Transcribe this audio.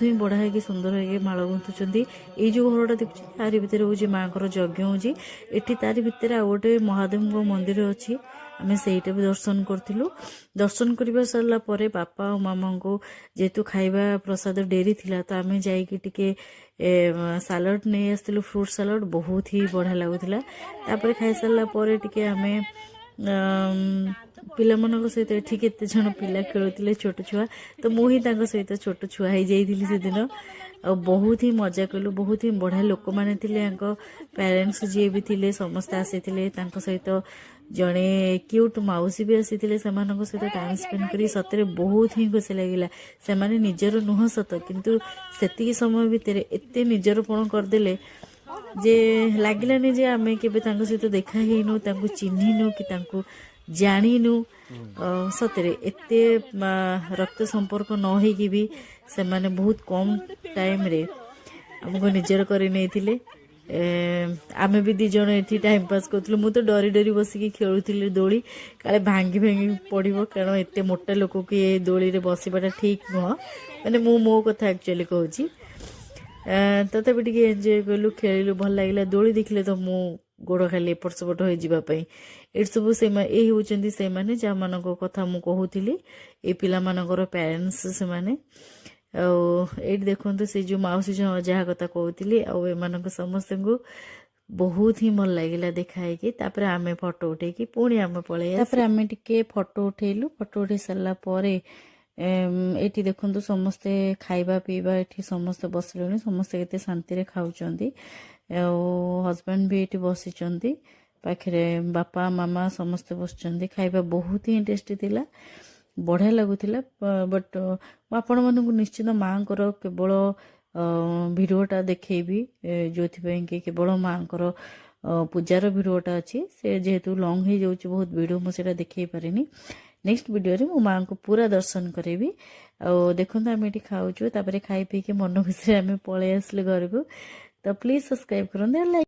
ହିଁ ବଢ଼ା ହେଇକି ସୁନ୍ଦର ହେଇକି ମାଳ ଗୁନ୍ଥୁଛନ୍ତି। ଏଇ ଯେଉଁ ଘରଟା ଦେଖୁଛି ତାରି ଭିତରେ ହେଉଛି ମାଆଙ୍କର ଯଜ୍ଞ ହେଉଛି। ଏଠି ତାରି ଭିତରେ ଆଉ ଗୋଟେ ମହାଦେବଙ୍କ ମନ୍ଦିର ଅଛି। ଆମେ ସେଇଟା ବି ଦର୍ଶନ କରିଥିଲୁ। ଦର୍ଶନ କରିବା ସରିଲା ପରେ ବାପା ଆଉ ମାମାଙ୍କୁ ଯେହେତୁ ଖାଇବା ପ୍ରସାଦ ଡେରି ଥିଲା ତ ଆମେ ଯାଇକି ଟିକେ ସାଲାଡ଼ ନେଇ ଆସିଥିଲୁ, ଫ୍ରୁଟ୍ ସାଲାଡ଼ ବହୁତ ହି ବଢ଼ିଆ ଲାଗୁଥିଲା। ତାପରେ ଖାଇସାରିଲା ପରେ ଟିକେ ଆମେ ପିଲାମାନଙ୍କ ସହିତ ଏଠି କେତେ ଜଣ ପିଲା ଖେଳୁଥିଲେ, ଛୋଟ ଛୁଆ। ତ ମୁଁ ହିଁ ତାଙ୍କ ସହିତ ଛୋଟ ଛୁଆ ହେଇଯାଇଥିଲି ସେଦିନ। ଆଉ ବହୁତ ହିଁ ମଜା କଲୁ, ବହୁତ ହିଁ ବଢ଼ିଆ ଲୋକମାନେ ଥିଲେ। ୟାଙ୍କ ପ୍ୟାରେଣ୍ଟସ୍ ଯିଏ ବି ଥିଲେ ସମସ୍ତେ ଆସିଥିଲେ। ତାଙ୍କ ସହିତ ଜଣେ କ୍ୟୁଟ୍ ମାଉସୀ ବି ଆସିଥିଲେ। ସେମାନଙ୍କ ସହିତ ଟାଇମ୍ ସ୍ପେଣ୍ଡ କରି ସତରେ ବହୁତ ହିଁ ଖୁସି ଲାଗିଲା। ସେମାନେ ନିଜର ନୁହଁ ସତ, କିନ୍ତୁ ସେତିକି ସମୟ ଭିତରେ ଏତେ ନିଜରପଣ କରିଦେଲେ ଯେ ଲାଗିଲାନି ଯେ ଆମେ କେବେ ତାଙ୍କ ସହିତ ଦେଖା ହେଇନୁ, ତାଙ୍କୁ ଚିହ୍ନିନୁ କି ତାଙ୍କୁ ଜାଣିନୁ। ସତରେ ଏତେ ରକ୍ତ ସମ୍ପର୍କ ନ ହେଇକି ବି ସେମାନେ ବହୁତ କମ୍ ଟାଇମ୍ରେ ଆମକୁ ନିଜର କରି ନେଇଥିଲେ। ଆମେ ବି ଦି ଜଣ ଏଠି ଟାଇମ୍ ପାସ୍ କରୁଥିଲୁ। ମୁଁ ତ ଡରି ଡରି ବସିକି ଖେଳୁଥିଲି ଦୋଳି, କାଳେ ଭାଙ୍ଗି ପଡ଼ିବ, କାରଣ ଏତେ ମୋଟା ଲୋକକୁ ଏ ଦୋଳିରେ ବସିବାଟା ଠିକ୍ ନୁହଁ। ମାନେ ମୁଁ ମୋ କଥା ଆକ୍ଚୁଆଲି କହୁଛି। ତଥାପି ଟିକେ ଏନ୍ଜୟ କଲୁ, ଖେଳିଲୁ, ଭଲ ଲାଗିଲା। ଦୋଳି ଦେଖିଲେ ତ ମୁଁ ଗୋଡ଼ ଖାଲି ଏପଟ ସେପଟ ହୋଇଯିବା ପାଇଁ। ଏଠି ସବୁ ଏଇ ହେଉଛନ୍ତି ସେମାନେ ଯାହାମାନଙ୍କ କଥା ମୁଁ କହୁଥିଲି, ଏଇ ପିଲାମାନଙ୍କର ପ୍ୟାରେଣ୍ଟସ୍ ସେମାନେ। ଆଉ ଏଇଠି ଦେଖନ୍ତୁ ସେ ଯେଉଁ ମାଉସୀ ଯାହା କଥା କହୁଥିଲି, ଆଉ ଏମାନଙ୍କ ସମସ୍ତଙ୍କୁ ବହୁତ ହିଁ ଭଲ ଲାଗିଲା ଦେଖା ହେଇକି। ତାପରେ ଆମେ ଫଟୋ ଉଠେଇକି ପୁଣି ଆମେ ପଳେଇ ଆସିଲୁ। ତାପରେ ଆମେ ଟିକେ ଫଟୋ ଉଠେଇଲୁ। ଫଟୋ ଉଠେଇ ସାରିଲା ପରେ ଏଠି ଦେଖନ୍ତୁ ସମସ୍ତେ ଖାଇବା ପିଇବା, ଏଠି ସମସ୍ତେ ବସିଲେଣି, ସମସ୍ତେ କେତେ ଶାନ୍ତିରେ ଖାଉଛନ୍ତି। ଆଉ ହଜବେଣ୍ଡ ବି ଏଠି ବସିଛନ୍ତି ପାଖରେ, ବାପା ମାମା ସମସ୍ତେ ବସିଛନ୍ତି। ଖାଇବା ବହୁତ ହିଁ ଟେଷ୍ଟି ଥିଲା, ବଢ଼ିଆ ଲାଗୁଥିଲା। ବଟ୍ ମୁଁ ଆପଣମାନଙ୍କୁ ନିଶ୍ଚିତ ମାଆଙ୍କର କେବଳ ଭିଡ଼ିଓଟା ଦେଖେଇବି, ଯେଉଁଥିପାଇଁ କି କେବଳ ମାଆଙ୍କର ପୂଜାର ଭିଡ଼ିଓଟା ଅଛି। ସେ ଯେହେତୁ ଲଙ୍ଗ୍ ହେଇଯାଉଛି ବହୁତ ଭିଡ଼ିଓ, ମୁଁ ସେଇଟା ଦେଖେଇ ପାରିନି। ନେକ୍ସଟ ଭିଡ଼ିଓରେ ମୁଁ ମାଆଙ୍କୁ ପୁରା ଦର୍ଶନ କରେଇବି। ଆଉ ଦେଖନ୍ତୁ ଆମେ ଏଠି ଖାଉଛୁ, ତାପରେ ଖାଇ ପିଇକି ମନ ଖୁସିରେ ଆମେ ପଳେଇ ଆସିଲୁ ଘରକୁ। ତ ପ୍ଲିଜ୍ ସବସ୍କ୍ରାଇବ୍ କରନ୍ତୁ।